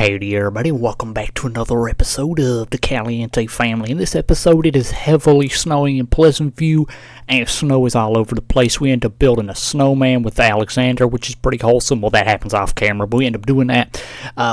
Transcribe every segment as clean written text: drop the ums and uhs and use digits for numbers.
Howdy everybody, welcome back to another episode of the Caliente family. In this episode, it is heavily snowing in Pleasant View, and snow is all over the place. We end up building a snowman with Alexander, which is pretty wholesome. Well, that happens off camera, but we end up doing that.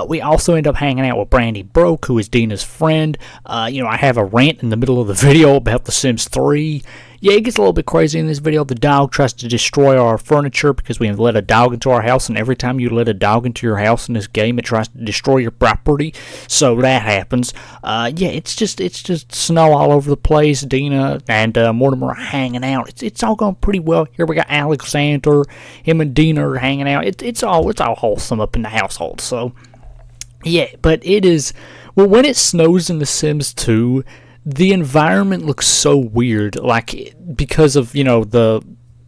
We also end up hanging out with Brandy Broke, who is Dina's friend. I have a rant in the middle of the video about The Sims 3. Yeah, it gets a little bit crazy in this video. The dog tries to destroy our furniture because we let a dog into our house, and every time you let a dog into your house in this game, it tries to destroy your property. So that happens. It's just snow all over the place. Dina and Mortimer are hanging out. It's all going pretty well. Here we got Alexander. Him and Dina are hanging out. It's all wholesome up in the household. So yeah, but it is when it snows in The Sims 2. The environment looks so weird, like because of they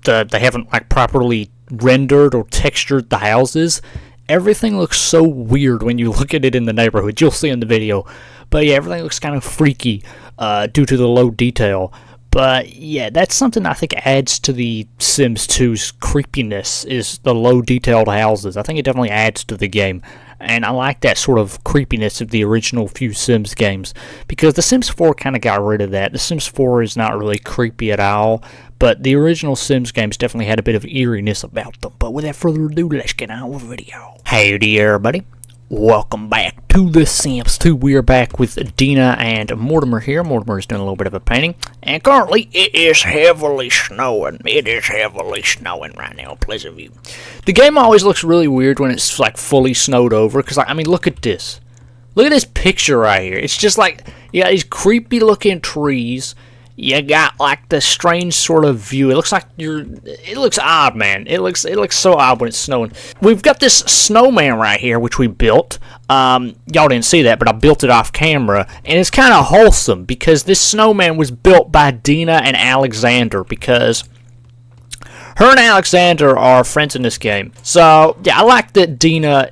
haven't like properly rendered or textured the houses. Everything looks so weird when you look at it in the neighborhood. You'll see in the video, but yeah, everything looks kind of freaky due to the low detail. But yeah, that's something I think adds to the Sims 2's creepiness is the low detailed houses. I think it definitely adds to the game. And I like that sort of creepiness of the original few Sims games, because The Sims 4 kind of got rid of that. The Sims 4 is not really creepy at all, but the original Sims games definitely had a bit of eeriness about them. But without further ado, let's get on with the video. Howdy everybody. Welcome back to The Sims 2. We're back with Dina and Mortimer here. Mortimer's doing a little bit of a painting. And currently, it is heavily snowing. It is heavily snowing right now in Pleasant View. The game always looks really weird when it's like fully snowed over. Because, look at this. Look at this picture right here. It's just like, these creepy looking trees. You got like this strange sort of view. It looks like it looks odd, man. It looks so odd when it's snowing. We've got this snowman right here, which we built. Y'all didn't see that, but I built it off camera. And it's kind of wholesome because this snowman was built by Dina and Alexander, because her and Alexander are friends in this game. So, yeah, I like that Dina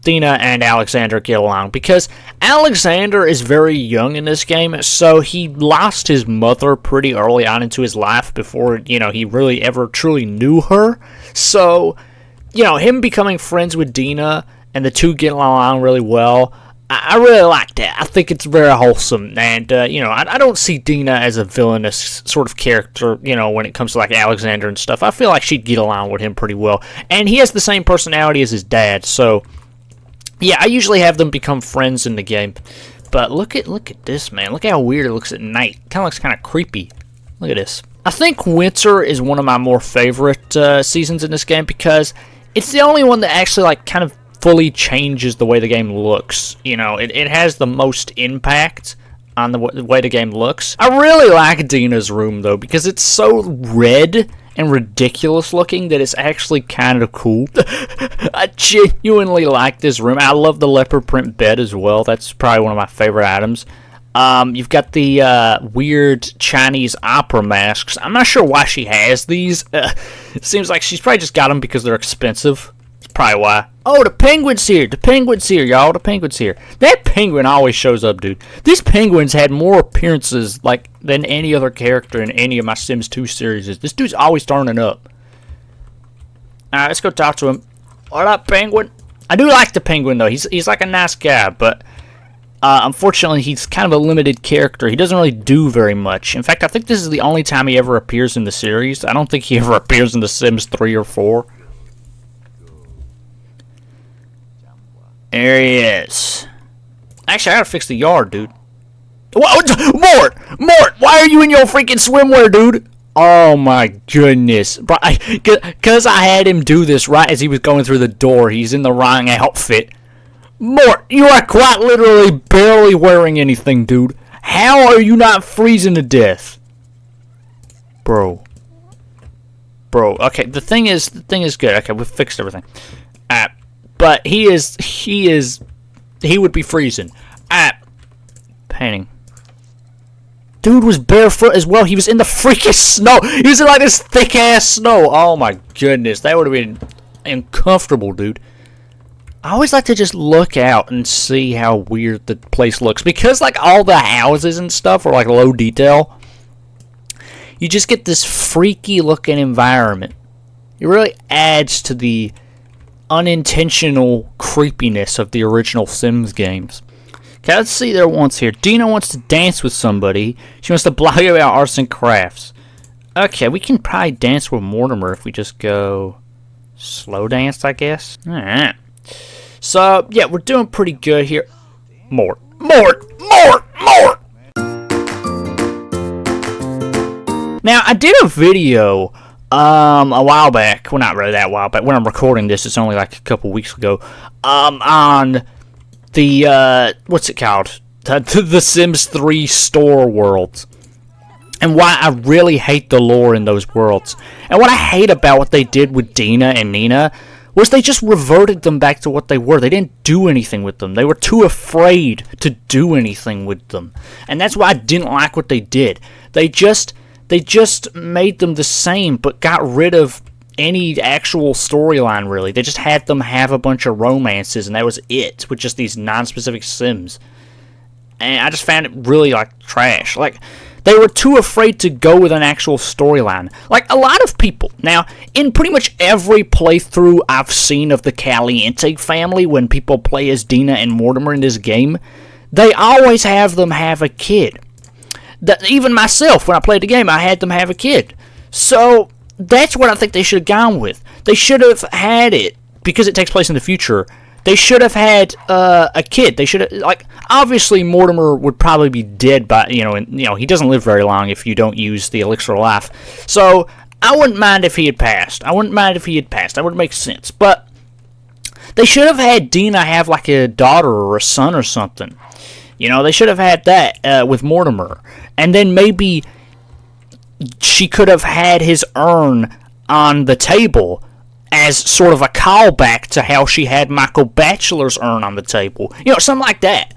and Alexander get along, because Alexander is very young in this game, so he lost his mother pretty early on into his life before, he really ever truly knew her. So, him becoming friends with Dina and the two getting along really well, I really like that. I think it's very wholesome, and, I don't see Dina as a villainous sort of character, when it comes to, like, Alexander and stuff. I feel like she'd get along with him pretty well, and he has the same personality as his dad, so yeah, I usually have them become friends in the game. But look at this, man. Look how weird it looks at night. Kind of looks kind of creepy. Look at this. I think winter is one of my more favorite seasons in this game, because it's the only one that actually like kind of fully changes the way the game looks. It has the most impact on the way the game looks. I really like Dina's room though, because it's so red and ridiculous looking that it's actually kind of cool. I genuinely like this room. I love the leopard print bed as well. That's probably one of my favorite items. You've got the weird Chinese opera masks. I'm not sure why she has these. It seems like she's probably just got them because they're expensive. That's probably why. Oh, the penguin's here. The penguin's here, y'all. The penguin's here. That penguin always shows up, dude. These penguins had more appearances than any other character in any of my Sims 2 series. This dude's always turning up. Alright, let's go talk to him. What up, penguin? I do like the penguin, though. He's like a nice guy, but unfortunately, he's kind of a limited character. He doesn't really do very much. In fact, I think this is the only time he ever appears in the series. I don't think he ever appears in The Sims 3 or 4. There he is. Actually, I gotta fix the yard, dude. What? Mort! Why are you in your freaking swimwear, dude? Oh my goodness. Because I had him do this right as he was going through the door. He's in the wrong outfit. Mort, you are quite literally barely wearing anything, dude. How are you not freezing to death? Bro, okay, the thing is good. Okay, we fixed everything. But he would be freezing. Painting. Dude was barefoot as well. He was in the freaking snow. He was in like this thick ass snow. Oh my goodness. That would have been uncomfortable, dude. I always like to just look out and see how weird the place looks. Because like all the houses and stuff are like low detail. You just get this freaky looking environment. It really adds to the unintentional creepiness of the original Sims games. Okay, let's see their wants here. Dina wants to dance with somebody. She wants to blog about arts and crafts. Okay, we can probably dance with Mortimer if we just go slow dance, I guess. Alright. So, yeah, we're doing pretty good here. Mort. Now, I did a video a while back. Well, not really that while back. When I'm recording this, it's only like a couple weeks ago. On the, what's it called? The Sims 3 store worlds. And why I really hate the lore in those worlds. And what I hate about what they did with Dina and Nina was they just reverted them back to what they were. They didn't do anything with them. They were too afraid to do anything with them. And that's why I didn't like what they did. They just made them the same, but got rid of any actual storyline, really. They just had them have a bunch of romances, and that was it, with just these non-specific Sims. And I just found it really, like, trash. Like, they were too afraid to go with an actual storyline. Like, a lot of people. Now, in pretty much every playthrough I've seen of the Caliente family, when people play as Dina and Mortimer in this game, they always have them have a kid. Even myself, when I played the game, I had them have a kid. So, that's what I think they should have gone with. They should have had it, because it takes place in the future, they should have had a kid. They should have, like, obviously Mortimer would probably be dead by, he doesn't live very long if you don't use the elixir of life. So, I wouldn't mind if he had passed. That would make sense. But, they should have had Dina have, like, a daughter or a son or something. They should have had that with Mortimer. And then maybe she could have had his urn on the table as sort of a callback to how she had Michael Bachelor's urn on the table. Something like that.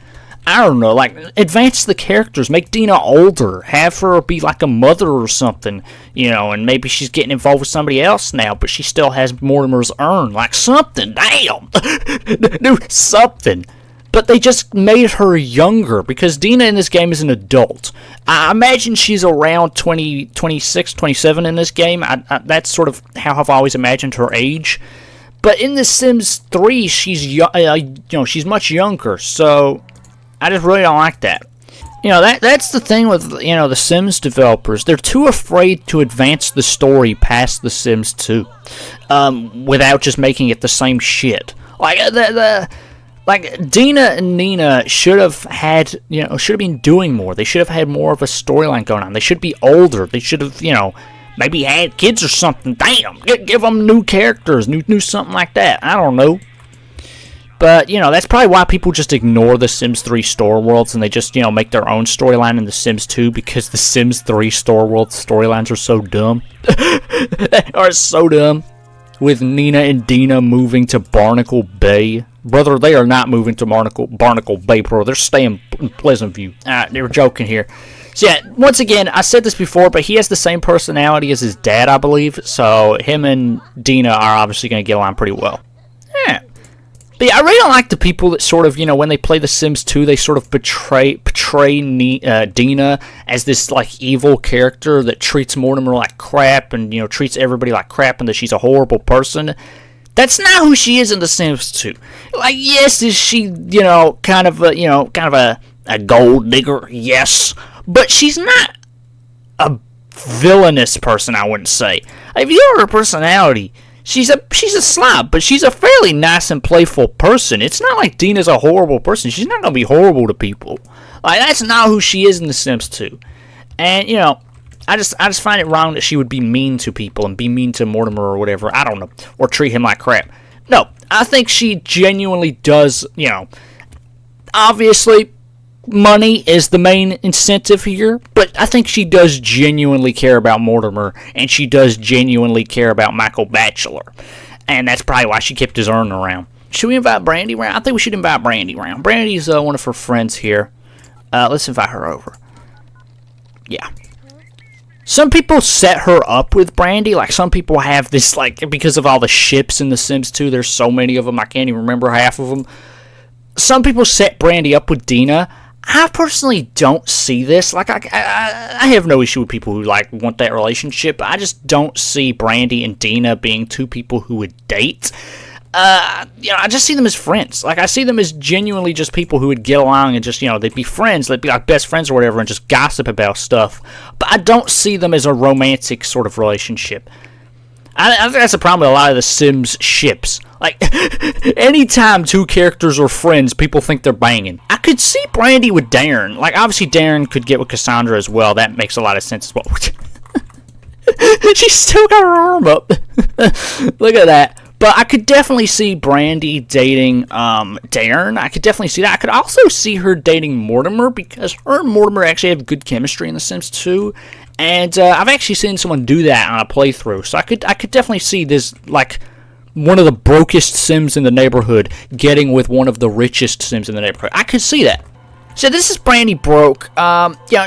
I don't know, like, advance the characters, make Dina older, have her be like a mother or something, and maybe she's getting involved with somebody else now, but she still has Mortimer's urn, like something, damn, do something. But they just made her younger, because Dina in this game is an adult. I imagine she's around 26, 27 in this game. That's sort of how I've always imagined her age. But in The Sims 3, she's much younger, so I just really don't like that. That's the thing with, the Sims developers. They're too afraid to advance the story past The Sims 2, without just making it the same shit. Like, Dina and Nina should have been doing more. They should have had more of a storyline going on. They should be older. They should have, maybe had kids or something. Damn, give them new characters, new something like that. I don't know. But, that's probably why people just ignore the Sims 3 store worlds and they just, make their own storyline in the Sims 2, because the Sims 3 store world storylines are so dumb. They are so dumb. With Nina and Dina moving to Barnacle Bay. Brother, they are not moving to Barnacle Bay, bro. They're staying in Pleasant View. They were joking here. So, yeah, once again, I said this before, but he has the same personality as his dad, I believe. So, him and Dina are obviously going to get along pretty well. Yeah. But yeah, I really don't like the people that sort of, when they play The Sims 2, they sort of portray Dina as this, like, evil character that treats Mortimer like crap and, treats everybody like crap and that she's a horrible person. That's not who she is in The Sims 2. Like, yes, is she, kind of a gold digger? Yes. But she's not a villainous person, I wouldn't say. If you know her personality, she's a slob, but she's a fairly nice and playful person. It's not like Dina's a horrible person. She's not going to be horrible to people. Like, that's not who she is in The Sims 2. And, I just find it wrong that she would be mean to people and be mean to Mortimer or whatever. I don't know. Or treat him like crap. No, I think she genuinely does, obviously money is the main incentive here, but I think she does genuinely care about Mortimer, and she does genuinely care about Michael Bachelor. And that's probably why she kept his urn around. Should we invite Brandy around? I think we should invite Brandy around. Brandy's one of her friends here. Let's invite her over. Yeah. Some people set her up with Brandy. Like, some people have this, like, because of all the ships in The Sims 2, there's so many of them, I can't even remember half of them. Some people set Brandy up with Dina. I personally don't see this. Like, I have no issue with people who, like, want that relationship. I just don't see Brandy and Dina being two people who would date. I just see them as friends. Like, I see them as genuinely just people who would get along and just, they'd be friends. They'd be like best friends or whatever and just gossip about stuff. But I don't see them as a romantic sort of relationship. I think that's a problem with a lot of the Sims ships. Like, anytime two characters are friends, people think they're banging. I could see Brandy with Darren. Like, obviously Darren could get with Cassandra as well. That makes a lot of sense as well. She's still got her arm up. Look at that. But I could definitely see Brandy dating Darren. I could definitely see that. I could also see her dating Mortimer, because her and Mortimer actually have good chemistry in The Sims 2. And I've actually seen someone do that on a playthrough. So I could definitely see this, like, one of the brokest Sims in the neighborhood getting with one of the richest Sims in the neighborhood. I could see that. So this is Brandy Broke.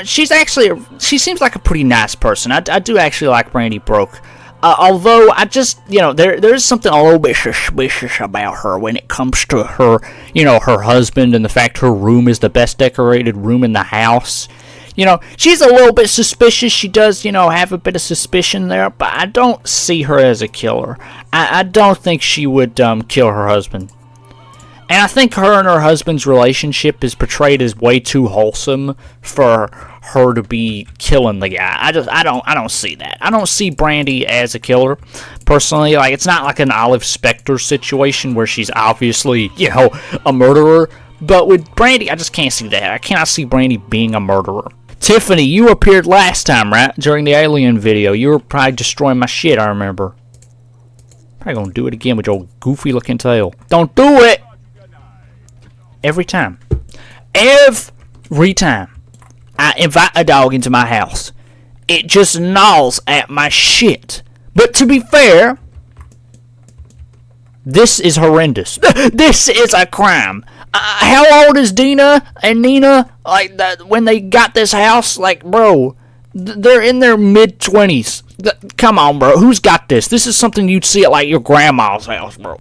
She seems like a pretty nice person. I do actually like Brandy Broke. Although I just, there's something a little bit suspicious about her when it comes to her, her husband and the fact her room is the best decorated room in the house. She's a little bit suspicious. She does, have a bit of suspicion there, but I don't see her as a killer. I don't think she would kill her husband. And I think her and her husband's relationship is portrayed as way too wholesome for her to be killing the guy. I don't see that. I don't see Brandy as a killer, personally. Like, it's not like an Olive Spectre situation where she's obviously, a murderer. But with Brandy, I just can't see that. I cannot see Brandy being a murderer. Tiffany, you appeared last time, right? During the alien video. You were probably destroying my shit, I remember. Probably gonna do it again with your goofy looking tail. Don't do it! Every time. Every time I invite a dog into my house, it just gnaws at my shit. But to be fair, this is horrendous. This is a crime. How old is Dina and Nina? Like, when they got this house? Like, bro, they're in their mid-20s. Come on, bro. Who's got this? This is something you'd see at, like, your grandma's house, bro.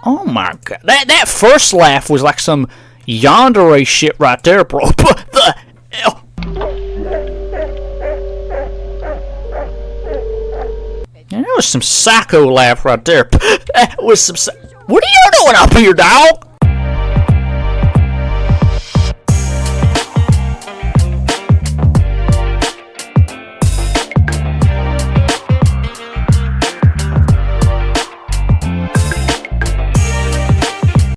Oh my god. That first laugh was like some yandere shit right there, bro. What the hell? Yeah, that was some psycho laugh right there. That was some. What are you doing up here, dog?